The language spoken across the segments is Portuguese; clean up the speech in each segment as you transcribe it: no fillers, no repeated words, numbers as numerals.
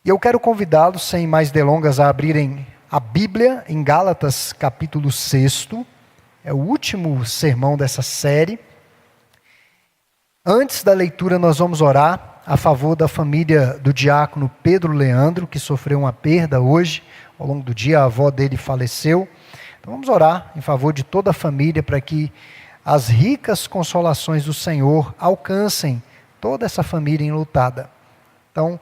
E eu quero convidá-los, sem mais delongas, a abrirem a Bíblia em Gálatas, capítulo 6. É o último sermão dessa série. Antes da leitura, nós vamos orar a favor da família do diácono Pedro Leandro, que sofreu uma perda hoje. Ao longo do dia, a avó dele faleceu. Então vamos orar em favor de toda a família para que as ricas consolações do Senhor alcancem toda essa família enlutada. Então,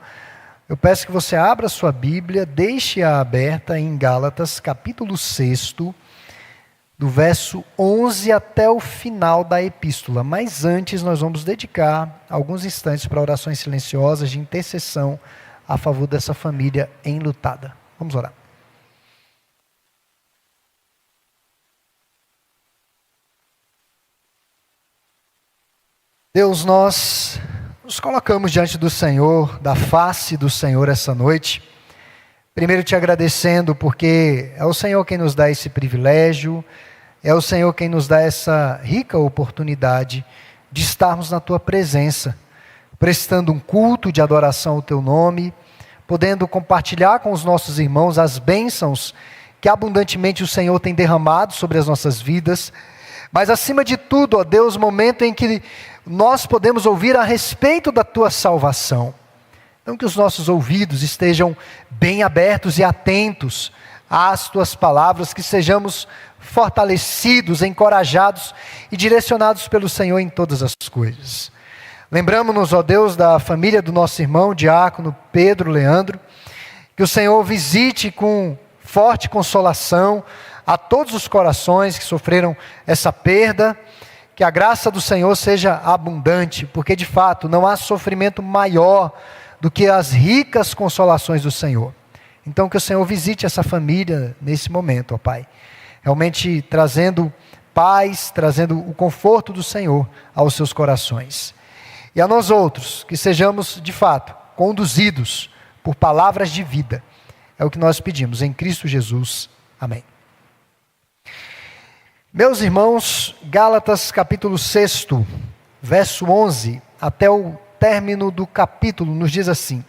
eu peço que você abra sua Bíblia, deixe-a aberta em Gálatas, capítulo 6, do verso 11 até o final da epístola. Mas antes nós vamos dedicar alguns instantes para orações silenciosas de intercessão a favor dessa família enlutada. Vamos orar. Deus, nós nos colocamos diante do Senhor, da face do Senhor essa noite. Primeiro te agradecendo porque é o Senhor quem nos dá esse privilégio, é o Senhor quem nos dá essa rica oportunidade de estarmos na tua presença, prestando um culto de adoração ao teu nome, podendo compartilhar com os nossos irmãos as bênçãos que abundantemente o Senhor tem derramado sobre as nossas vidas. Mas acima de tudo, ó Deus, momento em que nós podemos ouvir a respeito da tua salvação. Então que os nossos ouvidos estejam bem abertos e atentos às tuas palavras, que sejamos fortalecidos, encorajados e direcionados pelo Senhor em todas as coisas. Lembramos-nos, ó Deus, da família do nosso irmão, diácono Pedro Leandro, que o Senhor visite com forte consolação a todos os corações que sofreram essa perda, que a graça do Senhor seja abundante, porque de fato não há sofrimento maior do que as ricas consolações do Senhor. Então que o Senhor visite essa família nesse momento, ó Pai, realmente trazendo paz, trazendo o conforto do Senhor aos seus corações. E a nós outros, que sejamos de fato conduzidos por palavras de vida, é o que nós pedimos em Cristo Jesus. Amém. Meus irmãos, Gálatas capítulo 6, verso 11, até o término do capítulo, nos diz assim: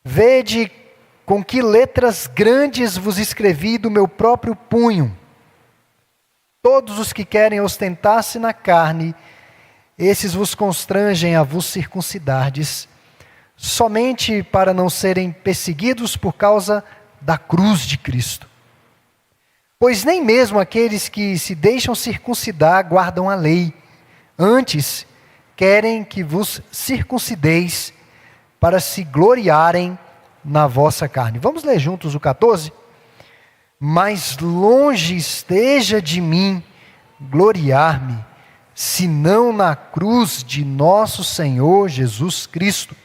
Vede com que letras grandes vos escrevi do meu próprio punho. Todos os que querem ostentar-se na carne, esses vos constrangem a vos circuncidardes, somente para não serem perseguidos por causa da cruz de Cristo. Pois nem mesmo aqueles que se deixam circuncidar guardam a lei. Antes, querem que vos circuncideis para se gloriarem na vossa carne. Vamos ler juntos o 14? Mas longe esteja de mim gloriar-me, senão na cruz de nosso Senhor Jesus Cristo,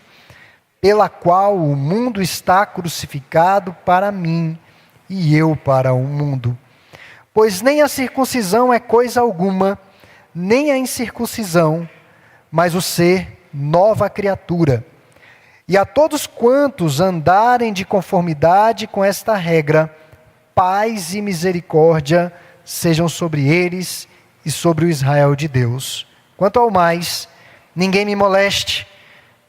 pela qual o mundo está crucificado para mim, e eu para o mundo. Pois nem a circuncisão é coisa alguma, nem a incircuncisão, mas o ser nova criatura. E a todos quantos andarem de conformidade com esta regra, paz e misericórdia sejam sobre eles e sobre o Israel de Deus. Quanto ao mais, ninguém me moleste,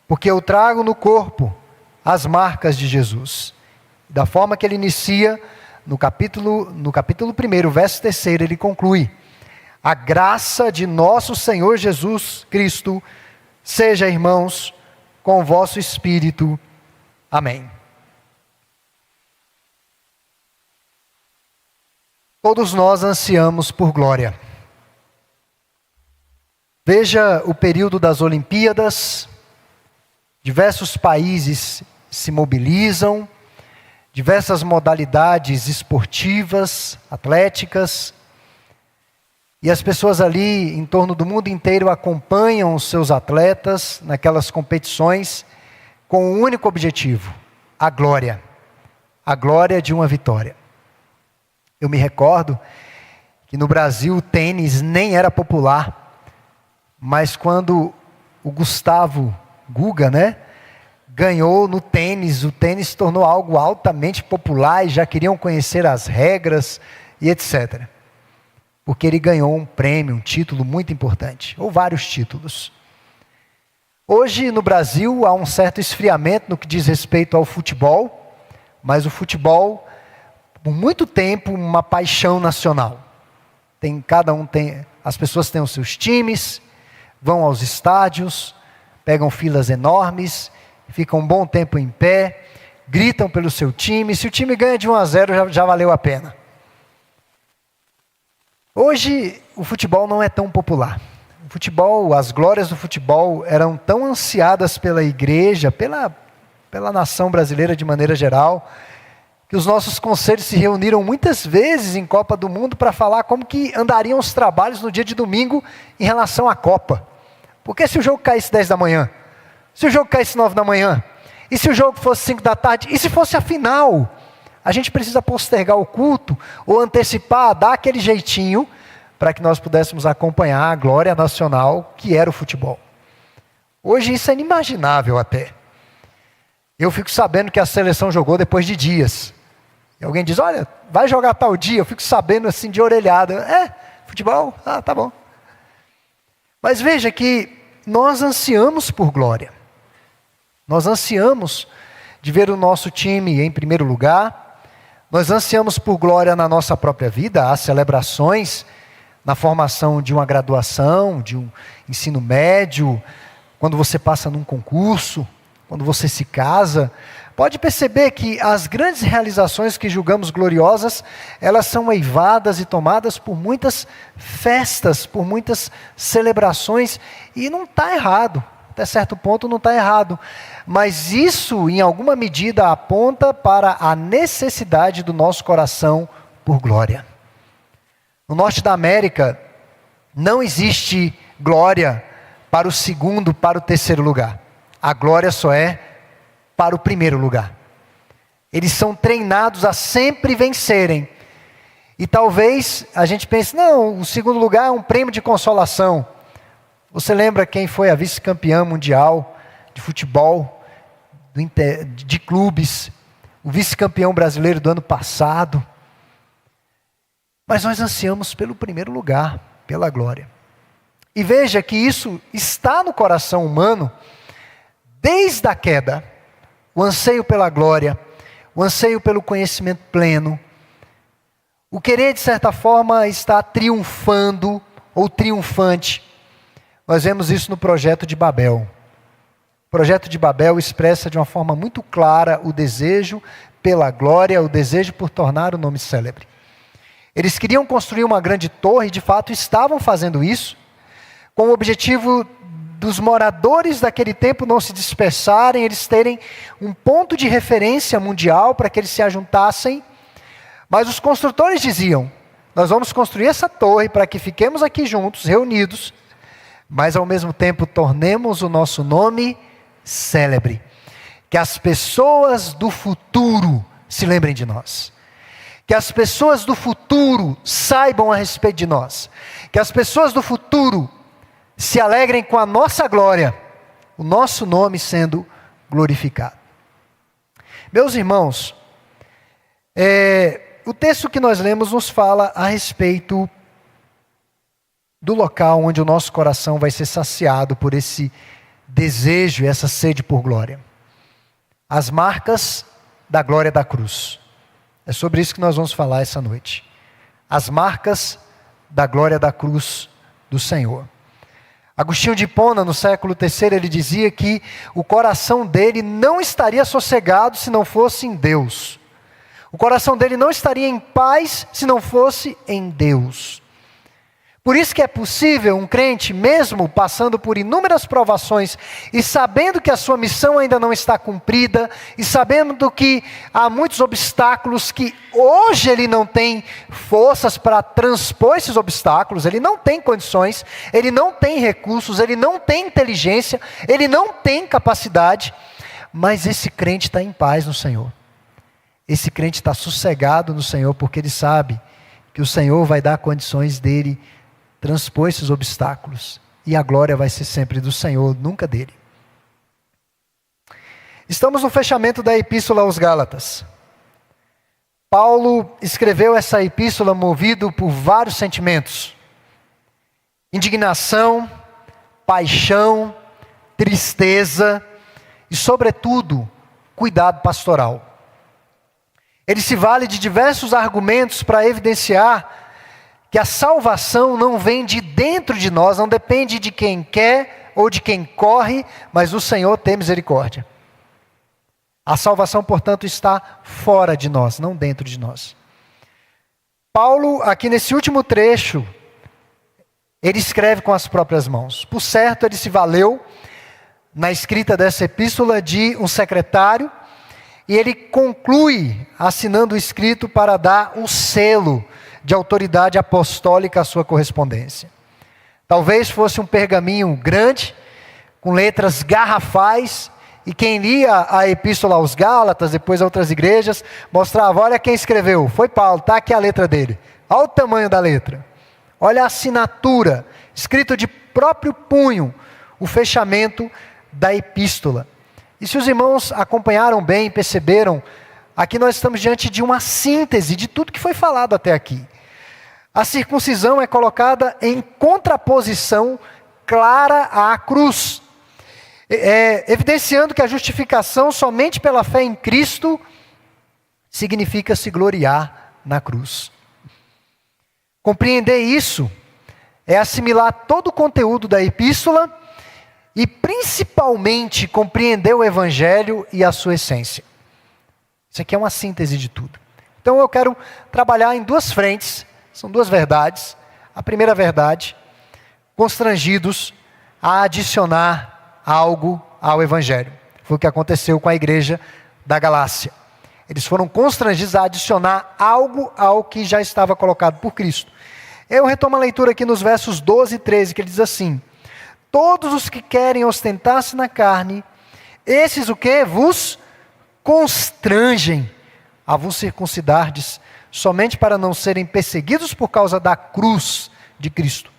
porque eu trago no corpo as marcas de Jesus. Da forma que ele inicia, no capítulo 1, verso 3, ele conclui: a graça de nosso Senhor Jesus Cristo seja, irmãos, com o vosso espírito. Amém. Todos nós ansiamos por glória. Veja o período das Olimpíadas, diversos países se mobilizam, diversas modalidades esportivas, atléticas, e as pessoas ali em torno do mundo inteiro acompanham os seus atletas naquelas competições com um único objetivo: a glória de uma vitória. Eu me recordo que no Brasil o tênis nem era popular, mas quando o Gustavo Guga, ganhou no tênis, o tênis se tornou algo altamente popular e já queriam conhecer as regras e etc. Porque ele ganhou um prêmio, um título muito importante, ou vários títulos. Hoje no Brasil há um certo esfriamento no que diz respeito ao futebol, mas o futebol, por muito tempo, uma paixão nacional. As pessoas têm os seus times, vão aos estádios, pegam filas enormes, ficam um bom tempo em pé, gritam pelo seu time. Se o time ganha de 1-0, já valeu a pena. Hoje o futebol não é tão popular. O futebol, as glórias do futebol eram tão ansiadas pela igreja, pela nação brasileira de maneira geral, que os nossos conselhos se reuniram muitas vezes em Copa do Mundo para falar como que andariam os trabalhos no dia de domingo em relação à Copa. Porque se o jogo caísse 10 da manhã, se o jogo caísse 9 da manhã, e se o jogo fosse 5 da tarde, e se fosse a final, a gente precisa postergar o culto, ou antecipar, dar aquele jeitinho, para que nós pudéssemos acompanhar a glória nacional que era o futebol. Hoje isso é inimaginável até. Eu fico sabendo que a seleção jogou depois de dias. E alguém diz, olha, vai jogar tal dia, eu fico sabendo assim de orelhada. Futebol? Ah, tá bom. Mas veja que nós ansiamos por glória. Nós ansiamos de ver o nosso time em primeiro lugar. Nós ansiamos por glória na nossa própria vida. Há celebrações na formação de uma graduação, de um ensino médio, quando você passa num concurso, quando você se casa. Pode perceber que as grandes realizações que julgamos gloriosas, elas são eivadas e tomadas por muitas festas, por muitas celebrações, e não está errado, até certo ponto não está errado, mas isso em alguma medida aponta para a necessidade do nosso coração por glória. No norte da América, não existe glória para o segundo, para o terceiro lugar. A glória só é para o primeiro lugar. Eles são treinados a sempre vencerem. E talvez a gente pense, não, o segundo lugar é um prêmio de consolação. Você lembra quem foi a vice-campeã mundial de futebol, de clubes, o vice-campeão brasileiro do ano passado? Mas nós ansiamos pelo primeiro lugar, pela glória. E veja que isso está no coração humano desde a queda. O anseio pela glória, o anseio pelo conhecimento pleno. O querer, de certa forma, estar triunfando ou triunfante. Nós vemos isso no projeto de Babel. O projeto de Babel expressa de uma forma muito clara o desejo pela glória, o desejo por tornar o nome célebre. Eles queriam construir uma grande torre, de fato estavam fazendo isso, com o objetivo dos moradores daquele tempo não se dispersarem, eles terem um ponto de referência mundial para que eles se ajuntassem. Mas os construtores diziam, nós vamos construir essa torre para que fiquemos aqui juntos, reunidos, mas ao mesmo tempo tornemos o nosso nome célebre. Que as pessoas do futuro se lembrem de nós. Que as pessoas do futuro saibam a respeito de nós. Que as pessoas do futuro se alegrem com a nossa glória, o nosso nome sendo glorificado. Meus irmãos, o texto que nós lemos nos fala a respeito do local onde o nosso coração vai ser saciado por esse desejo e essa sede por glória. As marcas da glória da cruz. É sobre isso que nós vamos falar essa noite. As marcas da glória da cruz do Senhor. Agostinho de Hipona, no século III, ele dizia que o coração dele não estaria sossegado se não fosse em Deus. O coração dele não estaria em paz se não fosse em Deus. Por isso que é possível um crente, mesmo passando por inúmeras provações e sabendo que a sua missão ainda não está cumprida, e sabendo que há muitos obstáculos que hoje ele não tem forças para transpor esses obstáculos, ele não tem condições, ele não tem recursos, ele não tem inteligência, ele não tem capacidade, mas esse crente está em paz no Senhor. Esse crente está sossegado no Senhor porque ele sabe que o Senhor vai dar condições dele transpor esses obstáculos, e a glória vai ser sempre do Senhor, nunca dele. Estamos no fechamento da epístola aos Gálatas. Paulo escreveu essa epístola movido por vários sentimentos: indignação, paixão, tristeza e, sobretudo, cuidado pastoral. Ele se vale de diversos argumentos para evidenciar que a salvação não vem de dentro de nós, não depende de quem quer ou de quem corre, mas o Senhor tem misericórdia. A salvação, portanto, está fora de nós, não dentro de nós. Paulo, aqui nesse último trecho, ele escreve com as próprias mãos. Por certo, ele se valeu, na escrita dessa epístola, de um secretário, e ele conclui assinando o escrito para dar um selo de autoridade apostólica à sua correspondência. Talvez fosse um pergaminho grande, com letras garrafais, e quem lia a epístola aos Gálatas, depois a outras igrejas, mostrava, olha quem escreveu, foi Paulo, está aqui a letra dele. Olha o tamanho da letra. Olha a assinatura, escrito de próprio punho, o fechamento da epístola. E se os irmãos acompanharam bem, perceberam, aqui nós estamos diante de uma síntese de tudo que foi falado até aqui. A circuncisão é colocada em contraposição clara à cruz, evidenciando que a justificação somente pela fé em Cristo significa se gloriar na cruz. Compreender isso é assimilar todo o conteúdo da epístola e principalmente compreender o Evangelho e a sua essência. Isso aqui é uma síntese de tudo. Então eu quero trabalhar em duas frentes, são duas verdades. A primeira verdade, constrangidos a adicionar algo ao Evangelho. Foi o que aconteceu com a igreja da Galácia. Eles foram constrangidos a adicionar algo ao que já estava colocado por Cristo. Eu retomo a leitura aqui nos versos 12 e 13, que ele diz assim: todos os que querem ostentar-se na carne, esses o que? Vos constrangem a vos circuncidardes, somente para não serem perseguidos por causa da cruz de Cristo.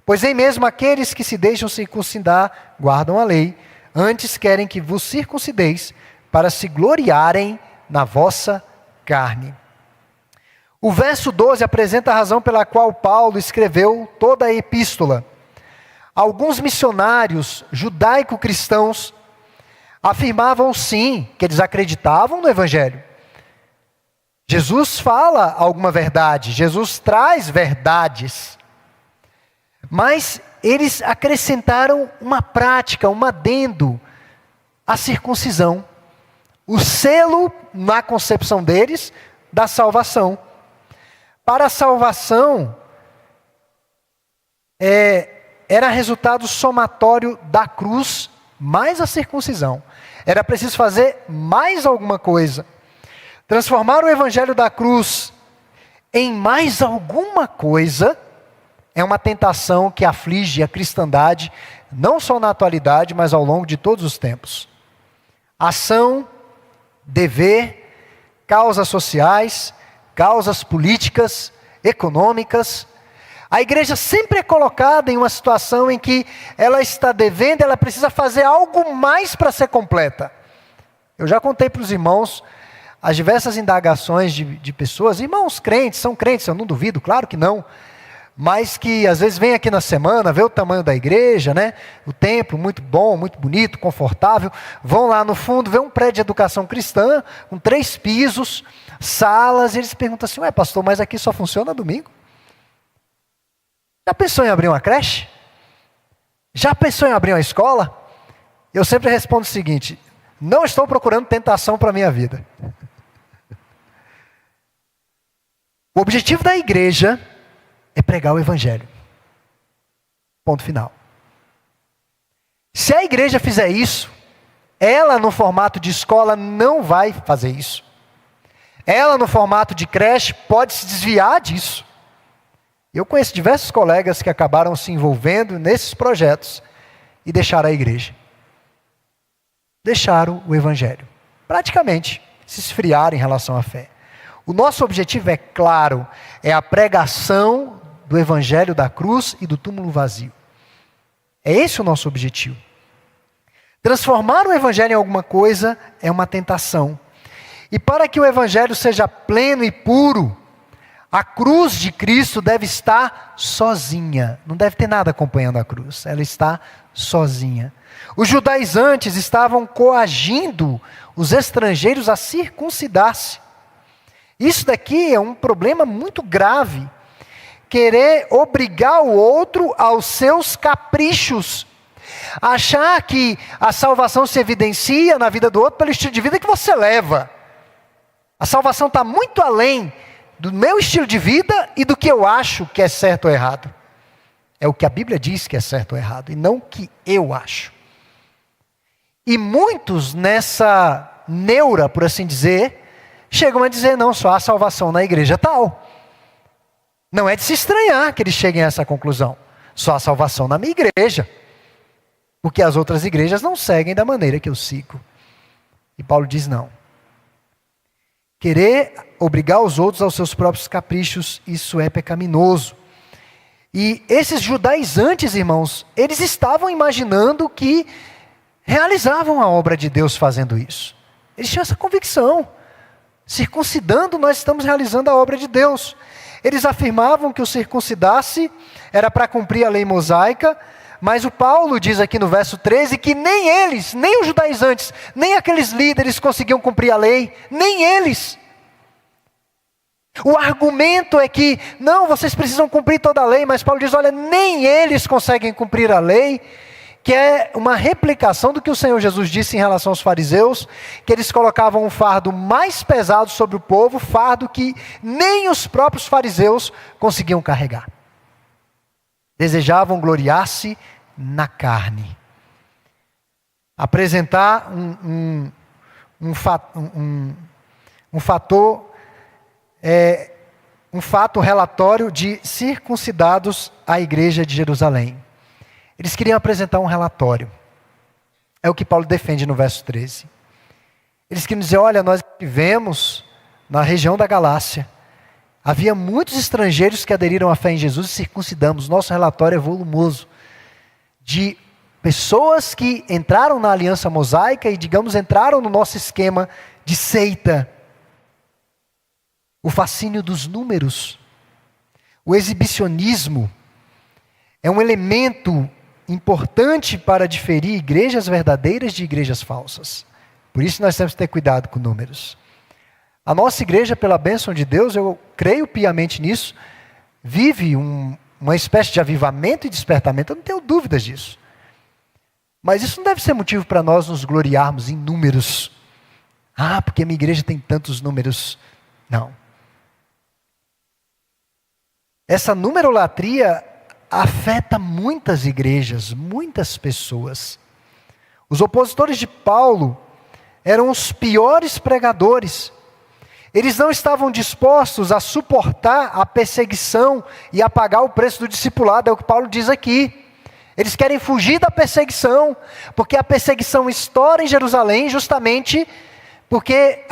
Pois nem mesmo aqueles que se deixam circuncidar guardam a lei, antes querem que vos circuncideis para se gloriarem na vossa carne. O verso 12 apresenta a razão pela qual Paulo escreveu toda a epístola. Alguns missionários judaico-cristãos afirmavam sim, que eles acreditavam no Evangelho. Jesus fala alguma verdade, Jesus traz verdades. Mas eles acrescentaram uma prática, um adendo à circuncisão. O selo, na concepção deles, da salvação. Para a salvação, era resultado somatório da cruz mais a circuncisão. Era preciso fazer mais alguma coisa. Transformar o evangelho da cruz em mais alguma coisa é uma tentação que aflige a cristandade, não só na atualidade, mas ao longo de todos os tempos. Ação, dever, causas sociais, causas políticas, econômicas. A igreja sempre é colocada em uma situação em que ela está devendo, ela precisa fazer algo mais para ser completa. Eu já contei para os irmãos as diversas indagações de pessoas, irmãos crentes, são crentes, eu não duvido, claro que não, mas que às vezes vem aqui na semana, vê o tamanho da igreja, né? O templo muito bom, muito bonito, confortável, vão lá no fundo, vê um prédio de educação cristã, com 3 pisos, salas, e eles perguntam assim, ué pastor, mas aqui só funciona domingo? Já pensou em abrir uma creche? Já pensou em abrir uma escola? Eu sempre respondo o seguinte, não estou procurando tentação para a minha vida. O objetivo da igreja é pregar o evangelho. Ponto final. Se a igreja fizer isso, ela no formato de escola não vai fazer isso. Ela no formato de creche pode se desviar disso. Eu conheço diversos colegas que acabaram se envolvendo nesses projetos e deixaram a igreja. Deixaram o evangelho. Praticamente se esfriaram em relação à fé. O nosso objetivo é claro, é a pregação do evangelho da cruz e do túmulo vazio. É esse o nosso objetivo. Transformar o evangelho em alguma coisa é uma tentação. E para que o evangelho seja pleno e puro, A cruz de Cristo deve estar sozinha. Não deve ter nada acompanhando a cruz. Ela está sozinha. Os judaizantes estavam coagindo os estrangeiros a circuncidar-se. Isso daqui é um problema muito grave. Querer obrigar o outro aos seus caprichos. Achar que a salvação se evidencia na vida do outro pelo estilo de vida que você leva. A salvação está muito além do meu estilo de vida e do que eu acho que é certo ou errado. É o que a Bíblia diz que é certo ou errado, e não o que eu acho. E muitos nessa neura, por assim dizer, chegam a dizer, não, só há salvação na igreja tal. Não é de se estranhar que eles cheguem a essa conclusão. Só há salvação na minha igreja. Porque as outras igrejas não seguem da maneira que eu sigo. E Paulo diz não. Querer obrigar os outros aos seus próprios caprichos, isso é pecaminoso. E esses judaizantes, irmãos, eles estavam imaginando que realizavam a obra de Deus fazendo isso. Eles tinham essa convicção. Circuncidando, nós estamos realizando a obra de Deus. Eles afirmavam que o circuncidar-se era para cumprir a lei mosaica, mas o Paulo diz aqui no verso 13 que nem eles, nem os judaizantes, nem aqueles líderes conseguiam cumprir a lei, nem eles. O argumento é que, não, vocês precisam cumprir toda a lei, mas Paulo diz, olha, nem eles conseguem cumprir a lei, que é uma replicação do que o Senhor Jesus disse em relação aos fariseus, que eles colocavam um fardo mais pesado sobre o povo, fardo que nem os próprios fariseus conseguiam carregar. Desejavam gloriar-se na carne. Apresentar um fato relatório de circuncidados à igreja de Jerusalém. Eles queriam apresentar um relatório. É o que Paulo defende no verso 13. Eles queriam dizer, olha, nós vivemos na região da Galácia. Havia muitos estrangeiros que aderiram à fé em Jesus e circuncidamos. Nosso relatório é volumoso. De pessoas que entraram na aliança mosaica e, digamos, entraram no nosso esquema de seita. O fascínio dos números. O exibicionismo é um elemento importante para diferir igrejas verdadeiras de igrejas falsas. Por isso nós temos que ter cuidado com números. A nossa igreja, pela bênção de Deus, eu creio piamente nisso, vive uma espécie de avivamento e despertamento, eu não tenho dúvidas disso. Mas isso não deve ser motivo para nós nos gloriarmos em números. Ah, porque a minha igreja tem tantos números. Não. Essa numerolatria afeta muitas igrejas, muitas pessoas. Os opositores de Paulo eram os piores pregadores. Eles não estavam dispostos a suportar a perseguição e a pagar o preço do discipulado, é o que Paulo diz aqui. Eles querem fugir da perseguição, porque a perseguição estoura em Jerusalém justamente porque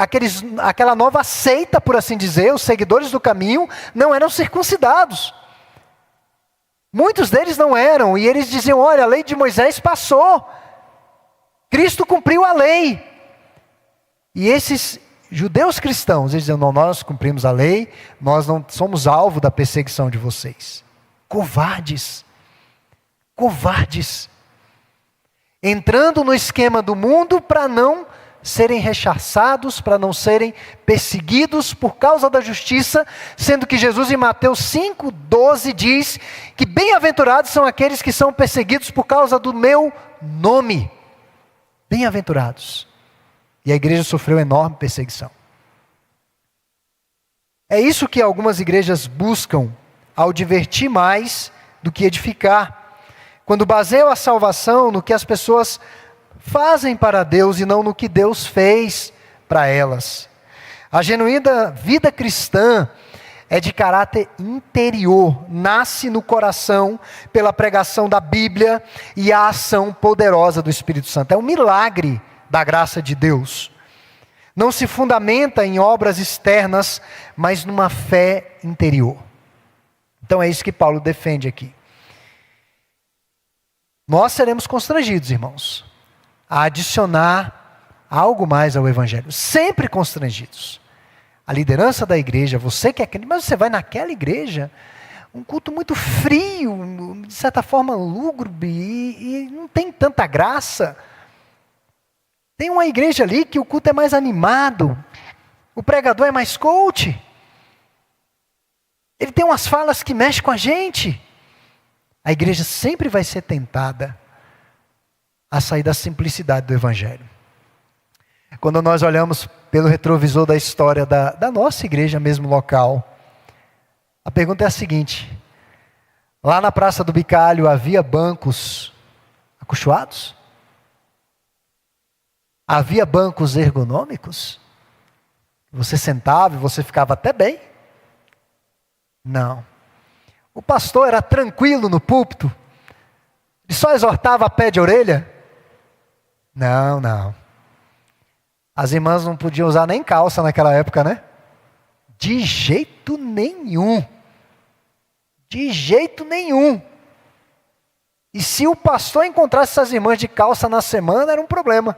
aquela nova seita, por assim dizer, os seguidores do caminho, não eram circuncidados. Muitos deles não eram, e eles diziam, olha, a lei de Moisés passou. Cristo cumpriu a lei. E esses judeus cristãos, eles diziam, não, nós cumprimos a lei, nós não somos alvo da perseguição de vocês. Covardes. Covardes. Entrando no esquema do mundo para não serem rechaçados, para não serem perseguidos por causa da justiça, sendo que Jesus em Mateus 5,12 diz que bem-aventurados são aqueles que são perseguidos por causa do meu nome. Bem-aventurados. E a igreja sofreu enorme perseguição. É isso que algumas igrejas buscam ao divertir mais do que edificar. Quando baseiam a salvação no que as pessoas fazem para Deus e não no que Deus fez para elas. A genuína vida cristã é de caráter interior, nasce no coração pela pregação da Bíblia e a ação poderosa do Espírito Santo. É um milagre da graça de Deus. Não se fundamenta em obras externas, mas numa fé interior. Então é isso que Paulo defende aqui. Nós seremos constrangidos, irmãos, a adicionar algo mais ao Evangelho. Sempre constrangidos. a liderança da igreja, você que é crente, mas você vai naquela igreja, um culto muito frio, de certa forma lúgubre, e não tem tanta graça. Tem uma igreja ali que o culto é mais animado, o pregador é mais coach, ele tem umas falas que mexem com a gente. A igreja sempre vai ser tentada a sair da simplicidade do evangelho. Quando nós olhamos pelo retrovisor da história da nossa igreja mesmo local, a pergunta é a seguinte: lá na Praça do Bicalho havia bancos acolchoados? Havia bancos ergonômicos? Você sentava e você ficava até bem? Não. O pastor era tranquilo no púlpito? Ele só exortava a pé de orelha? Não, não. As irmãs não podiam usar nem calça naquela época, né? De jeito nenhum. De jeito nenhum. E se o pastor encontrasse essas irmãs de calça na semana, era um problema.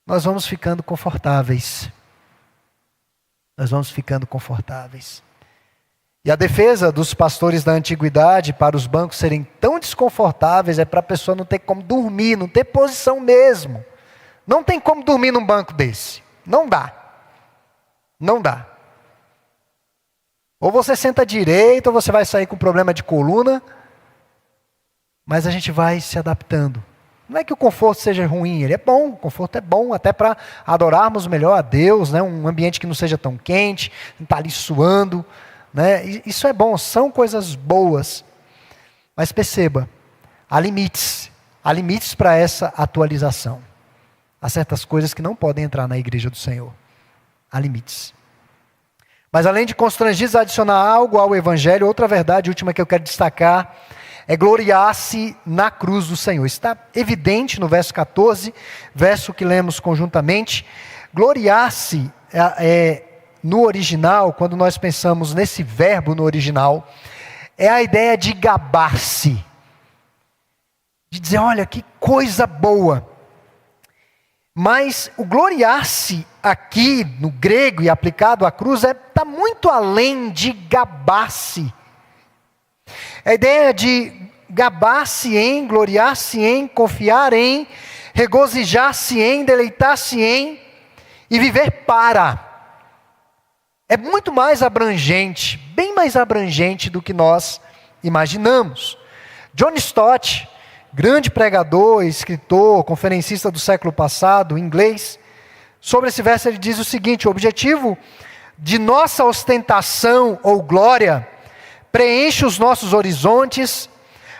Nós vamos ficando confortáveis. Nós vamos ficando confortáveis. E a defesa dos pastores da antiguidade para os bancos serem tão desconfortáveis é para a pessoa não ter como dormir, não ter posição mesmo. Não tem como dormir num banco desse. Não dá. Não dá. Ou você senta direito, ou você vai sair com problema de coluna, mas a gente vai se adaptando. Não é que o conforto seja ruim, ele é bom, o conforto é bom até para adorarmos melhor a Deus, né? Um ambiente que não seja tão quente, não está ali suando, né? Isso é bom, são coisas boas. Mas perceba, há limites para essa atualização. Há certas coisas que não podem entrar na igreja do Senhor. Há limites. Mas além de constrangidos a adicionar algo ao Evangelho, outra verdade última que eu quero destacar é gloriar-se na cruz do Senhor. Está evidente no verso 14, verso que lemos conjuntamente. Gloriar-se no original, quando nós pensamos nesse verbo no original, é a ideia de gabar-se. De dizer, olha, que coisa boa. Mas o gloriar-se aqui no grego e aplicado à cruz está muito além de gabar-se. A ideia de gabar-se em, gloriar-se em, confiar em, regozijar-se em, deleitar-se em e viver para. É muito mais abrangente, bem mais abrangente do que nós imaginamos. John Stott, grande pregador, escritor, conferencista do século passado, inglês, sobre esse verso ele diz o seguinte: o objetivo de nossa ostentação ou glória preenche os nossos horizontes,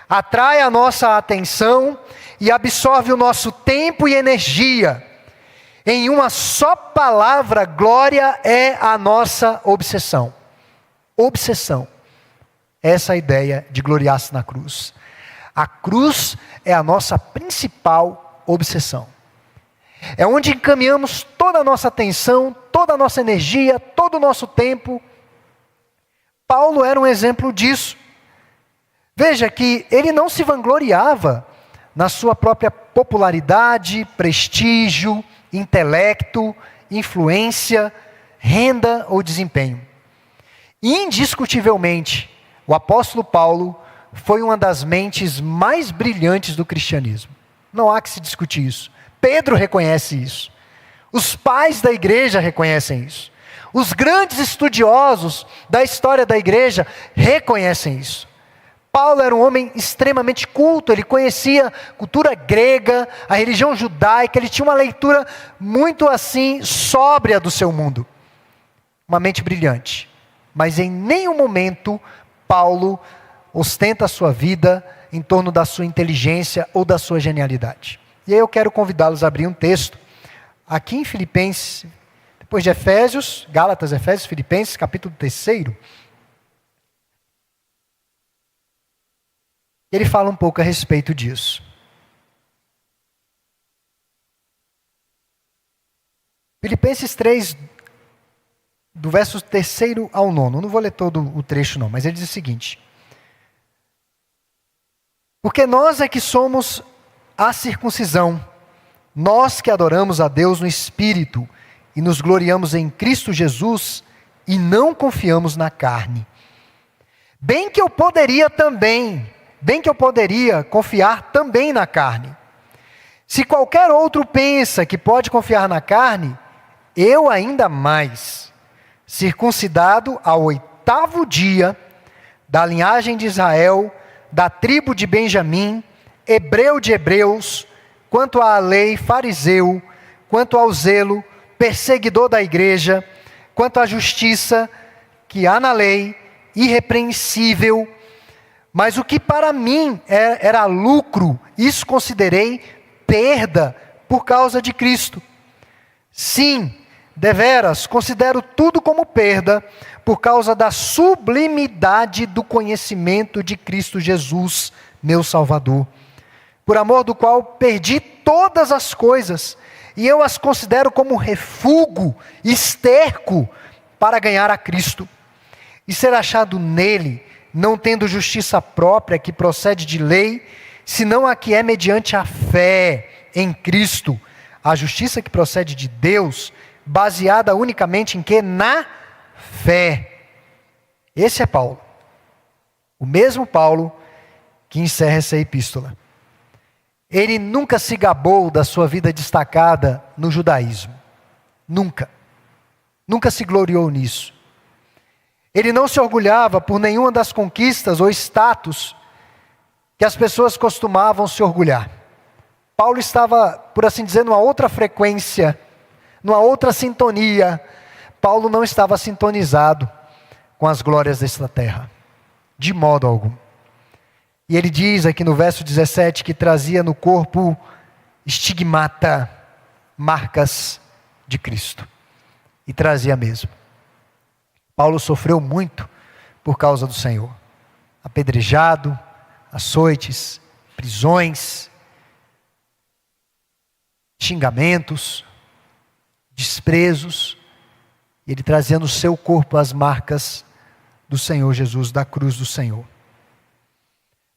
atrai a nossa atenção e absorve o nosso tempo e energia. Em uma só palavra, glória é a nossa obsessão. Obsessão. Essa é a ideia de gloriar-se na cruz. A cruz é a nossa principal obsessão. É onde encaminhamos toda a nossa atenção, toda a nossa energia, todo o nosso tempo. Paulo era um exemplo disso. Veja que ele não se vangloriava na sua própria popularidade, prestígio, intelecto, influência, renda ou desempenho. Indiscutivelmente, o apóstolo Paulo foi uma das mentes mais brilhantes do cristianismo. Não há que se discutir isso. Pedro reconhece isso. Os pais da igreja reconhecem isso. Os grandes estudiosos da história da igreja reconhecem isso. Paulo era um homem extremamente culto, ele conhecia a cultura grega, a religião judaica, ele tinha uma leitura muito assim, sóbria do seu mundo. Uma mente brilhante. Mas em nenhum momento Paulo ostenta a sua vida em torno da sua inteligência ou da sua genialidade. E aí eu quero convidá-los a abrir um texto, aqui em Filipenses, depois de Efésios, Gálatas, Efésios, Filipenses, capítulo 3. Ele fala um pouco a respeito disso. Filipenses 3, do verso 3 ao 9. Eu não vou ler todo o trecho não, mas ele diz o seguinte: porque nós é que somos a circuncisão, nós que adoramos a Deus no Espírito e nos gloriamos em Cristo Jesus e não confiamos na carne. Bem que eu poderia confiar também na carne. Se qualquer outro pensa que pode confiar na carne, eu ainda mais, circuncidado ao 8º dia, da linhagem de Israel, da tribo de Benjamim, hebreu de hebreus, quanto à lei, fariseu, quanto ao zelo, perseguidor da igreja, quanto à justiça que há na lei, irrepreensível. Mas o que para mim era lucro, isso considerei perda por causa de Cristo. Sim, deveras, considero tudo como perda por causa da sublimidade do conhecimento de Cristo Jesus, meu Salvador, por amor do qual perdi todas as coisas, e eu as considero como refúgio, esterco, para ganhar a Cristo, e ser achado nele, não tendo justiça própria que procede de lei, senão a que é mediante a fé em Cristo, a justiça que procede de Deus, baseada unicamente em quê? Na fé. Esse é Paulo, o mesmo Paulo que encerra essa epístola. Ele nunca se gabou da sua vida destacada no judaísmo, nunca se gloriou nisso. Ele não se orgulhava por nenhuma das conquistas ou status que as pessoas costumavam se orgulhar. Paulo estava, por assim dizer, numa outra frequência, numa outra sintonia. Paulo não estava sintonizado com as glórias desta terra, de modo algum. E ele diz aqui no verso 17 que trazia no corpo estigmata, marcas de Cristo. E trazia mesmo. Paulo sofreu muito por causa do Senhor. Apedrejado, açoites, prisões, xingamentos, desprezos. Ele trazia no seu corpo as marcas do Senhor Jesus, da cruz do Senhor.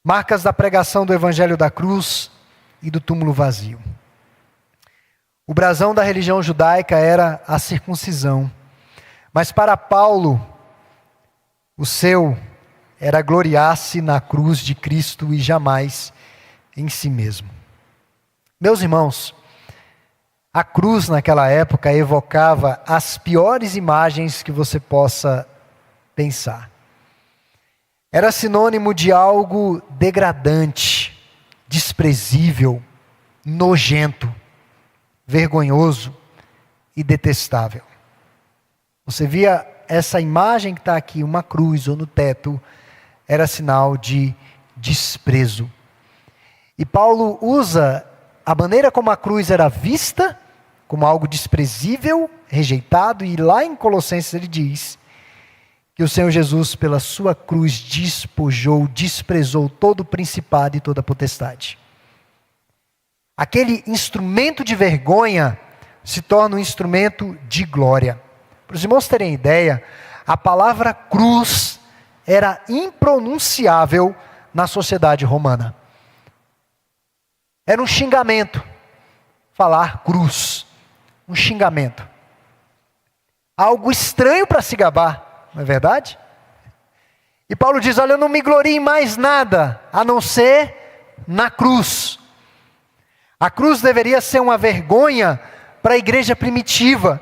Marcas da pregação do evangelho da cruz e do túmulo vazio. O brasão da religião judaica era a circuncisão. Mas para Paulo, o seu era gloriar-se na cruz de Cristo e jamais em si mesmo. Meus irmãos, a cruz naquela época evocava as piores imagens que você possa pensar. Era sinônimo de algo degradante, desprezível, nojento, vergonhoso e detestável. Você via essa imagem que está aqui, uma cruz ou no teto, era sinal de desprezo. E Paulo usa a maneira como a cruz era vista, como algo desprezível, rejeitado, e lá em Colossenses ele diz que o Senhor Jesus, pela sua cruz, desprezou todo o principado e toda a potestade. Aquele instrumento de vergonha se torna um instrumento de glória. Para os irmãos terem ideia, a palavra cruz era impronunciável na sociedade romana. Era um xingamento, falar cruz, um xingamento. Algo estranho para se gabar. Não é verdade? E Paulo diz, olha, eu não me glorio em mais nada, a não ser na cruz. A cruz deveria ser uma vergonha para a igreja primitiva.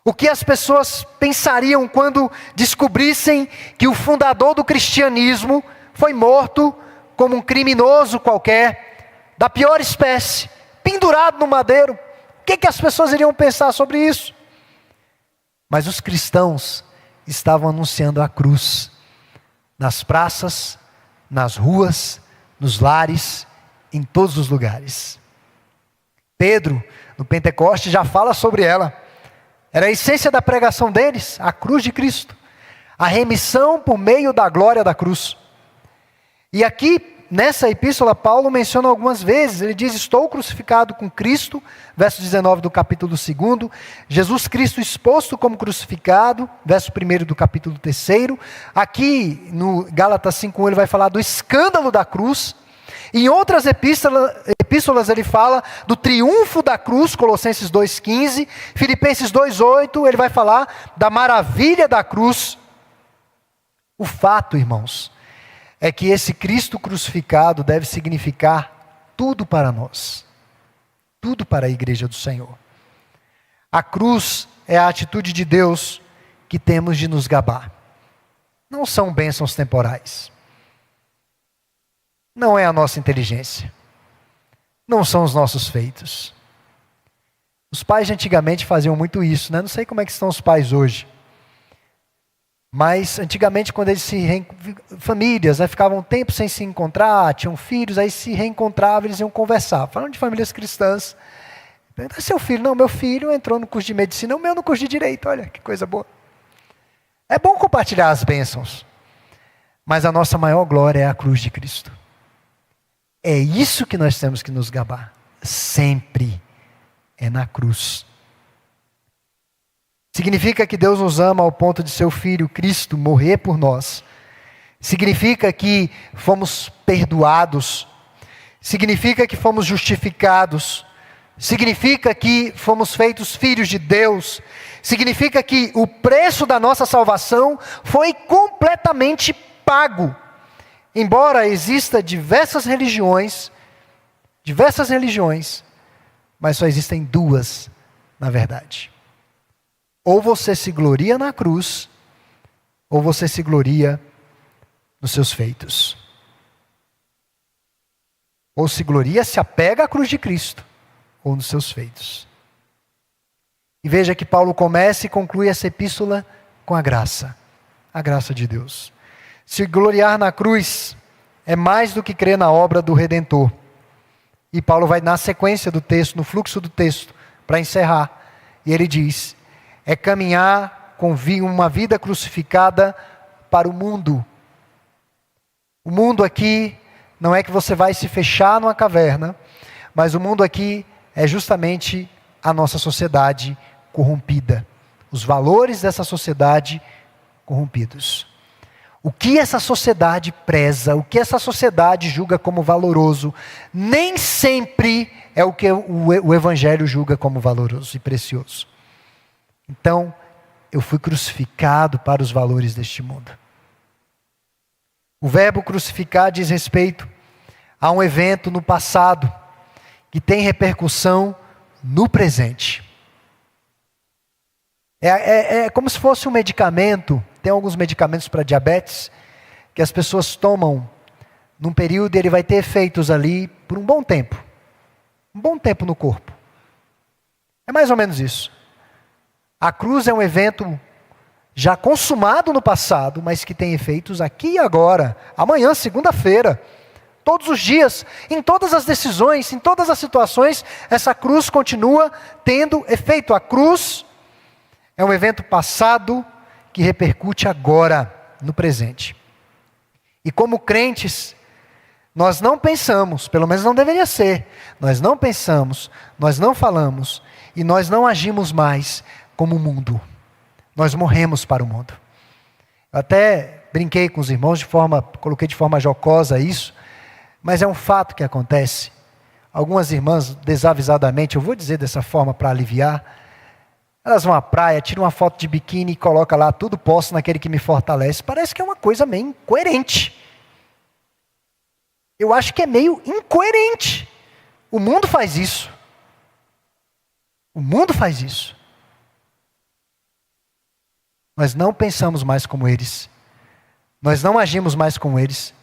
O que as pessoas pensariam quando descobrissem que o fundador do cristianismo foi morto como um criminoso qualquer, da pior espécie, pendurado no madeiro? O que as pessoas iriam pensar sobre isso? Mas os cristãos estavam anunciando a cruz, nas praças, nas ruas, nos lares, em todos os lugares. Pedro, no Pentecoste, já fala sobre ela. Era a essência da pregação deles, a cruz de Cristo. A remissão por meio da glória da cruz. E aqui, nessa epístola, Paulo menciona algumas vezes, ele diz, estou crucificado com Cristo, verso 19 do capítulo 2, Jesus Cristo exposto como crucificado, verso 1 do capítulo 3, aqui no Gálatas 5:1 ele vai falar do escândalo da cruz, Em outras epístolas ele fala do triunfo da cruz, Colossenses 2,15, Filipenses 2,8, ele vai falar da maravilha da cruz. O fato, irmãos, é que esse Cristo crucificado deve significar tudo para nós, tudo para a igreja do Senhor. A cruz é a atitude de Deus que temos de nos gabar. Não são bênçãos temporais. Não é a nossa inteligência. Não são os nossos feitos. Os pais de antigamente faziam muito isso, né? Não sei como é que estão os pais hoje. Mas antigamente quando eles famílias, né, ficavam um tempo sem se encontrar, tinham filhos, aí se reencontravam, eles iam conversar. Falando de famílias cristãs. Pergunta, seu filho? Não, meu filho entrou no curso de medicina, o meu no curso de direito, olha que coisa boa. É bom compartilhar as bênçãos, mas a nossa maior glória é a cruz de Cristo. É isso que nós temos que nos gabar. Sempre é na cruz. Significa que Deus nos ama ao ponto de seu Filho, Cristo, morrer por nós. Significa que fomos perdoados. Significa que fomos justificados. Significa que fomos feitos filhos de Deus. Significa que o preço da nossa salvação foi completamente pago. Embora exista diversas religiões, mas só existem duas, na verdade. Ou você se gloria na cruz, ou você se gloria nos seus feitos. Ou se gloria, se apega à cruz de Cristo, ou nos seus feitos. E veja que Paulo começa e conclui essa epístola com a graça de Deus. Se gloriar na cruz é mais do que crer na obra do Redentor. E Paulo vai na sequência do texto, no fluxo do texto, para encerrar. E ele diz, é caminhar com uma vida crucificada para o mundo. O mundo aqui não é que você vai se fechar numa caverna, mas o mundo aqui é justamente a nossa sociedade corrompida. Os valores dessa sociedade corrompidos. O que essa sociedade preza, o que essa sociedade julga como valoroso, nem sempre é o que o Evangelho julga como valoroso e precioso. Então, eu fui crucificado para os valores deste mundo. O verbo crucificar diz respeito a um evento no passado, que tem repercussão no presente. É como se fosse um medicamento. Tem alguns medicamentos para diabetes que as pessoas tomam num período e ele vai ter efeitos ali por um bom tempo. Um bom tempo no corpo. É mais ou menos isso. A cruz é um evento já consumado no passado, mas que tem efeitos aqui e agora. Amanhã, segunda-feira. Todos os dias, em todas as decisões, em todas as situações, essa cruz continua tendo efeito. A cruz é um evento passado que repercute agora, no presente. E como crentes, nós não pensamos, pelo menos não deveria ser, nós não pensamos, nós não falamos e nós não agimos mais como o mundo. Nós morremos para o mundo. Eu até brinquei com os irmãos, coloquei de forma jocosa isso, mas é um fato que acontece. Algumas irmãs, desavisadamente, eu vou dizer dessa forma para aliviar, elas vão à praia, tiram uma foto de biquíni e colocam lá, tudo posto naquele que me fortalece. Parece que é uma coisa meio incoerente. Eu acho que é meio incoerente. O mundo faz isso. O mundo faz isso. Nós não pensamos mais como eles. Nós não agimos mais como eles.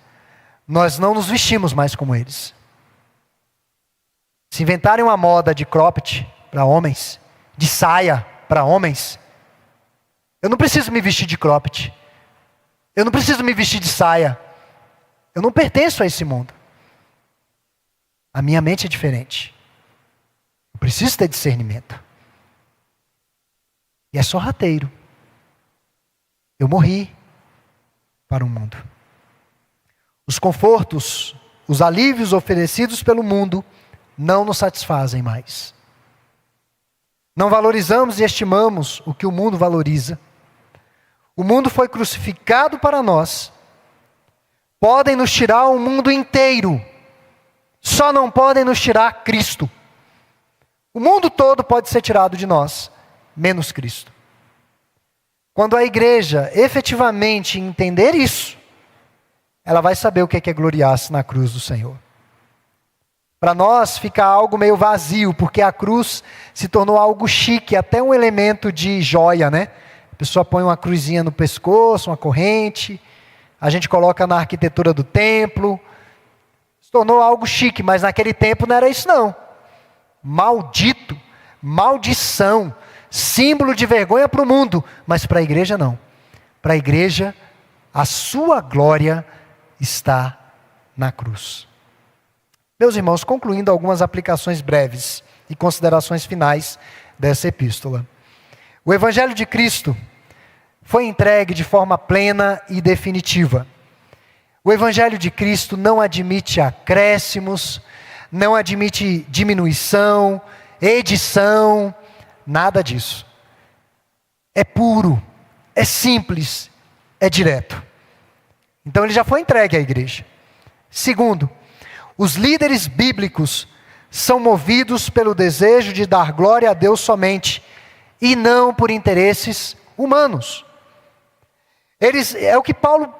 Nós não nos vestimos mais como eles. Se inventarem uma moda de cropped para homens, de saia para homens, eu não preciso me vestir de cropped. Eu não preciso me vestir de saia. Eu não pertenço a esse mundo. A minha mente é diferente. Eu preciso ter discernimento. E é sorrateiro. Eu morri para o mundo. Os confortos, os alívios oferecidos pelo mundo não nos satisfazem mais. Não valorizamos e estimamos o que o mundo valoriza. O mundo foi crucificado para nós. Podem nos tirar o mundo inteiro. só não podem nos tirar Cristo. O mundo todo pode ser tirado de nós, menos Cristo. Quando a igreja efetivamente entender isso, ela vai saber o que é gloriar-se na cruz do Senhor. Para nós fica algo meio vazio, porque a cruz se tornou algo chique, até um elemento de joia, né? A pessoa põe uma cruzinha no pescoço, uma corrente, a gente coloca na arquitetura do templo, se tornou algo chique, mas naquele tempo não era isso não. Maldito, maldição, símbolo de vergonha para o mundo, mas para a igreja não. Para a igreja, a sua glória está na cruz. Meus irmãos, concluindo algumas aplicações breves e considerações finais dessa epístola. O Evangelho de Cristo foi entregue de forma plena e definitiva. O Evangelho de Cristo não admite acréscimos, não admite diminuição, edição, nada disso. É puro, é simples, é direto. Então ele já foi entregue à igreja. Segundo, os líderes bíblicos são movidos pelo desejo de dar glória a Deus somente, e não por interesses humanos. É o que Paulo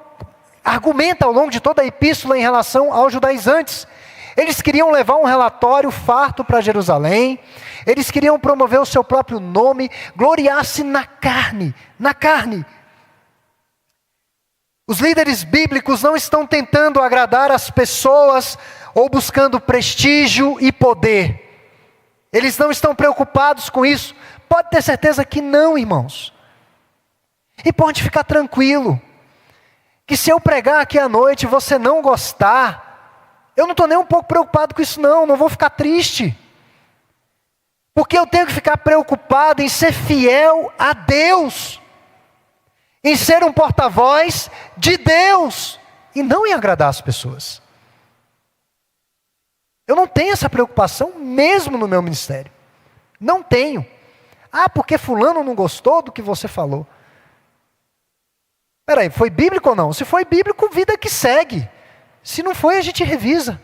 argumenta ao longo de toda a epístola em relação aos judaizantes. Eles queriam levar um relatório farto para Jerusalém, eles queriam promover o seu próprio nome, gloriar-se na carne, na carne. Os líderes bíblicos não estão tentando agradar as pessoas ou buscando prestígio e poder. Eles não estão preocupados com isso. Pode ter certeza que não, irmãos. E pode ficar tranquilo, que se eu pregar aqui à noite e você não gostar, eu não estou nem um pouco preocupado com isso não vou ficar triste. Porque eu tenho que ficar preocupado em ser fiel a Deus, em ser um porta-voz de Deus, e não em agradar as pessoas. Eu não tenho essa preocupação mesmo no meu ministério. Não tenho. Porque fulano não gostou do que você falou. Peraí, foi bíblico ou não? Se foi bíblico, vida que segue. Se não foi, a gente revisa.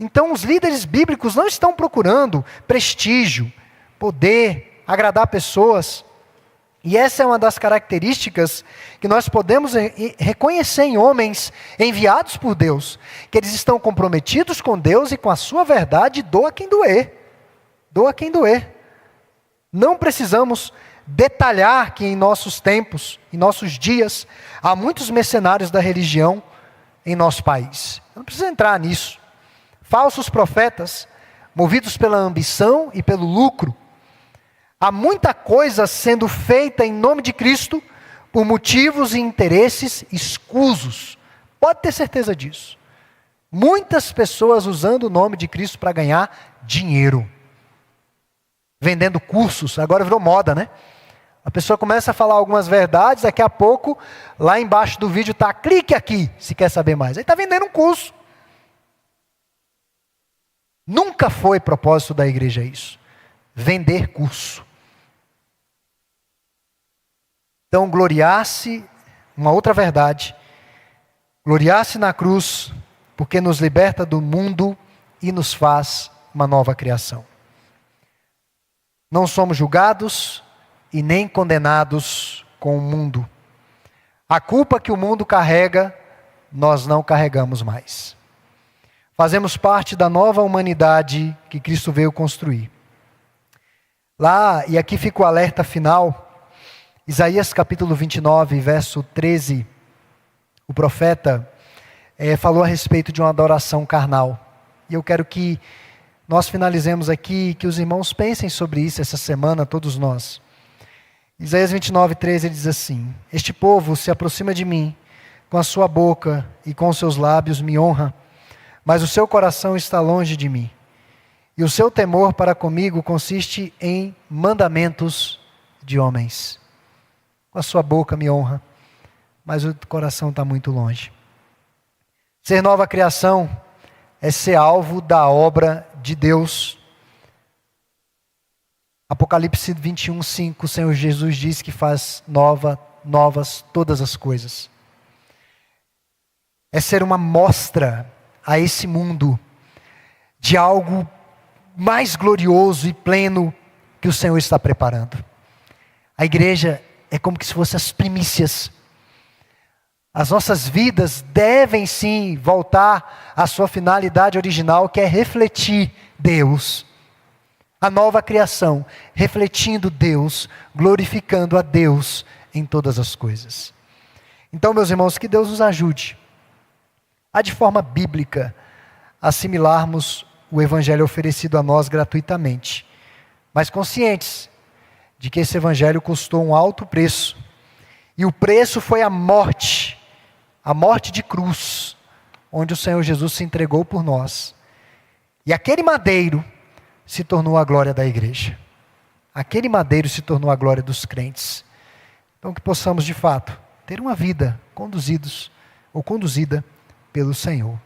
Então os líderes bíblicos não estão procurando prestígio, poder, agradar pessoas. E essa é uma das características que nós podemos reconhecer em homens enviados por Deus, que eles estão comprometidos com Deus e com a sua verdade, doa quem doer. Doa quem doer. Não precisamos detalhar que em nossos tempos, em nossos dias, há muitos mercenários da religião em nosso país. Não precisa entrar nisso. Falsos profetas, movidos pela ambição e pelo lucro. Há muita coisa sendo feita em nome de Cristo por motivos e interesses escusos. Pode ter certeza disso. Muitas pessoas usando o nome de Cristo para ganhar dinheiro. Vendendo cursos, agora virou moda, né? A pessoa começa a falar algumas verdades, daqui a pouco, lá embaixo do vídeo está, clique aqui, se quer saber mais. Aí está vendendo um curso. Nunca foi propósito da igreja isso. Vender curso. Então, gloriar-se, uma outra verdade, gloriar-se na cruz, porque nos liberta do mundo e nos faz uma nova criação. Não somos julgados e nem condenados com o mundo. A culpa que o mundo carrega, nós não carregamos mais. Fazemos parte da nova humanidade que Cristo veio construir. Lá, e aqui fica o alerta final, Isaías capítulo 29, verso 13, o profeta falou a respeito de uma adoração carnal. E eu quero que nós finalizemos aqui, que os irmãos pensem sobre isso essa semana, todos nós. Isaías 29, 13, ele diz assim: este povo se aproxima de mim, com a sua boca e com os seus lábios me honra, mas o seu coração está longe de mim. E o seu temor para comigo consiste em mandamentos de homens. Com a sua boca me honra, mas o coração está muito longe. Ser nova criação é ser alvo da obra de Deus. Apocalipse 21, 5, o Senhor Jesus diz que faz novas todas as coisas. É ser uma mostra a esse mundo de algo mais glorioso e pleno que o Senhor está preparando. A igreja é como se fosse as primícias. As nossas vidas devem sim voltar à sua finalidade original, que é refletir Deus. A nova criação, refletindo Deus, glorificando a Deus em todas as coisas. Então, meus irmãos, que Deus nos ajude a, de forma bíblica, assimilarmos o Evangelho oferecido a nós gratuitamente, mas conscientes de que esse Evangelho custou um alto preço, e o preço foi a morte de cruz, onde o Senhor Jesus se entregou por nós. E aquele madeiro se tornou a glória da igreja. Aquele madeiro se tornou a glória dos crentes. Então que possamos de fato ter uma vida conduzida pelo Senhor.